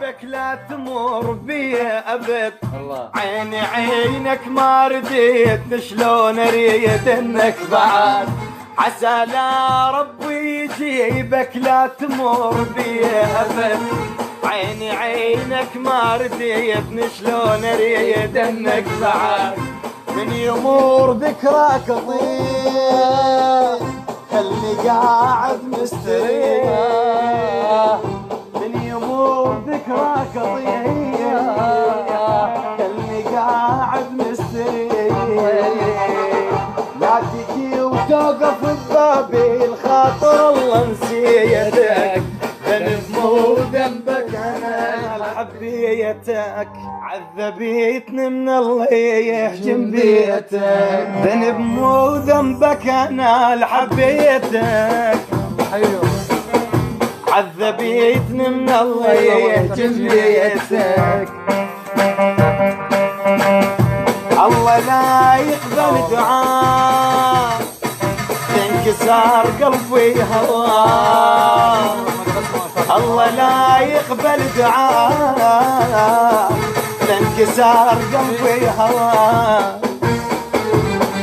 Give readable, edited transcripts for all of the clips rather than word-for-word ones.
جيبك لا تمر بي ابد عيني عينك ما رديت شلون اريد انك بعد عسى لا ربي يجيبك لا تمر بي ابد عيني عينك ما رديت شلون اريد انك بعد من يمر ذكراك طيب خلني قاعد مستريح من يمر ذكراك طيب خلني قاعد مستريح لا تجي وتوقف ببابي الخاطر الله نسيتك ذنب مو ذنبك انا حبيتك عذبيتني من الله يحجم بيتك ذنب مو ذنبك انا حبيتك عذبيتني من الله يحجم بيتك الله لا يقبل دعاء انكسار قلبي هواه الله لا يقبل دعاء لانكسار قلبي هواه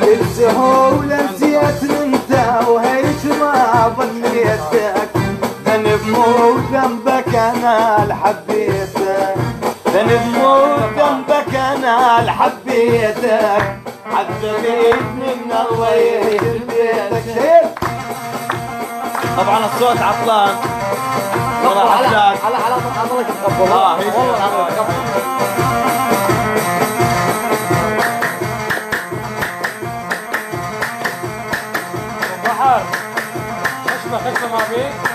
السهولة نسيت انت وهيك ما ظنيتك ذنب مو ذنبك انا حبيتك ذنب مو ذنبك انا حبيتك عذبيتني من الله يهدي بيتك طبعا الصوت عطلان على حضرتك تقبل بحر خشمة ما فيك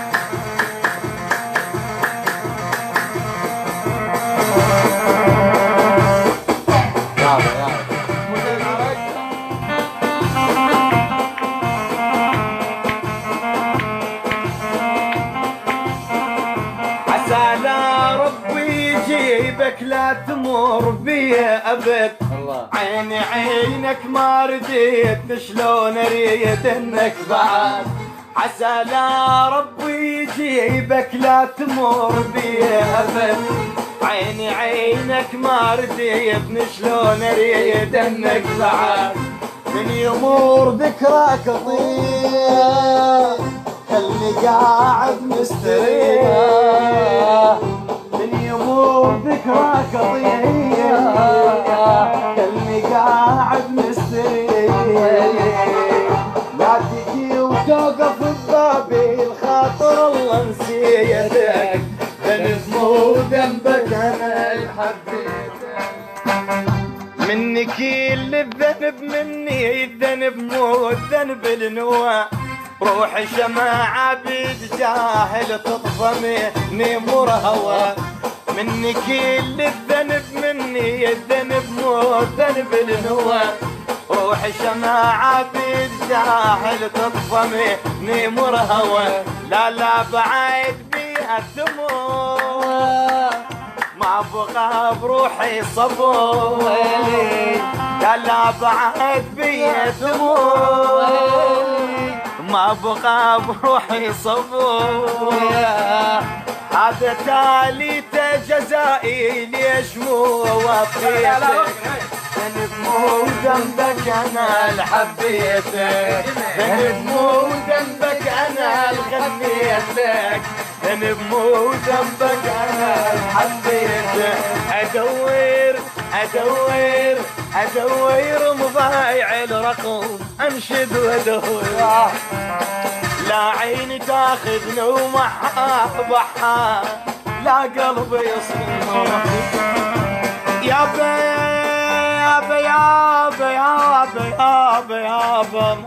لا تمر بي ابد عيني عينك ما رديت شلون اريد انك بعد عسى لا ربي يجيبك لا تمر بي ابد عيني عينك ما رديت شلون اريد انك بعد من يمر ذكراك طيب خلني قاعد مستريح من يمر ذكراك طيب خلني قاعد مستريح لا تجي وتوقف ببابي الخاطر الله نسيتك ذنب مو ذنبك انا حبيتك مني كل الذنب مني الذنب مو الذنب النوى روحي شماعة بيد جاهل تطفمني مر هوى مني كل الذنب مني الذنب مو الذنب النوى روحي شماعة بيد جاهل تطفمني مر هوى لا لا بعيد بيها الدموع ما بقى بروحي صبور لا لا بعيد بيها الدموع ما بقى بروحي صبور هذا تاليته جزائي ليش مو وفيتك ذنب مو ذنبك انا حبيتك ذنب مو ذنبك انا غنيتك ذنب مو ذنبك انا حبيتك ادور مضايع الرقم انشد وادور لا عيني تاخذني ومحا بحا لا قلبي يصير يابا يابا يابا يابا يابا يابا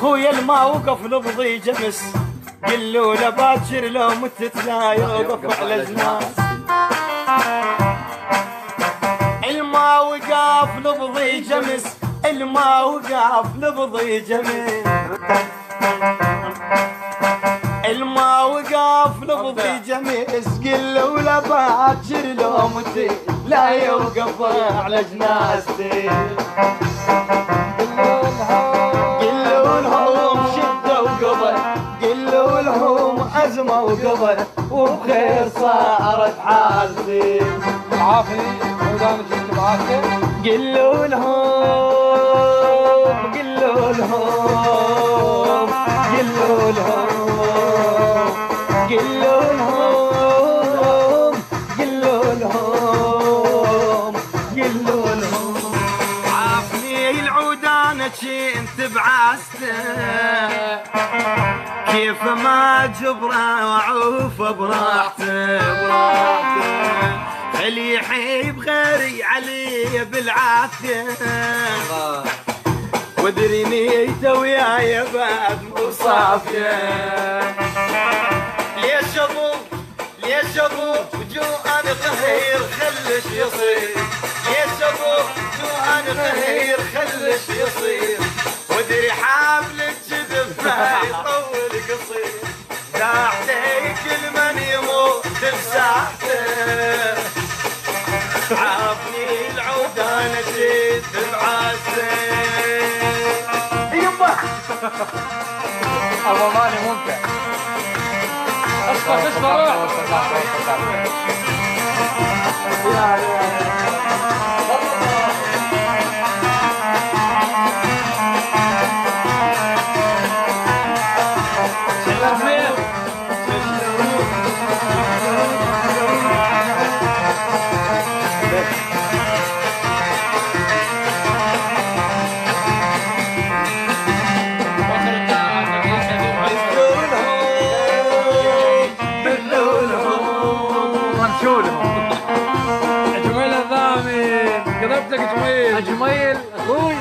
خويا الما وقف لبضي جمس قلوا له باكر لو متت لا يوقف على جناس الما وقف لبضي جمس الما وقف لبضي جمس الما وقف لبضي جمس قلوا له باكر لو متت لا يوقف على جناستي قلوا لهم شدوا قبل قلوا لهم الأزمة وقضت وبخير صارت حالتي. العافي ودانك انت بعافية. قلوا لهم قلوا لهم قلوا لهم قلوا لهم قلوا لهم قلوا لهم عافني العودانة انت بعاسته كيف ما جبره وعوف براحته خلي يحيب غيري علي بالعافية وادري نيته وياي بعد مو صافية. ليش ابوك وجوعان قهير خلش يصير ليش ابوك وجوعان قهير خلش يصير وادري حبل الجذب ما يطول قصير ساعتي كل من يموت بساعته عافني العودانة جيت بعاسي يبا ابو ماني ممتع. اشفى روح. جميل الضامن قربتك جميل. جميل اخوي.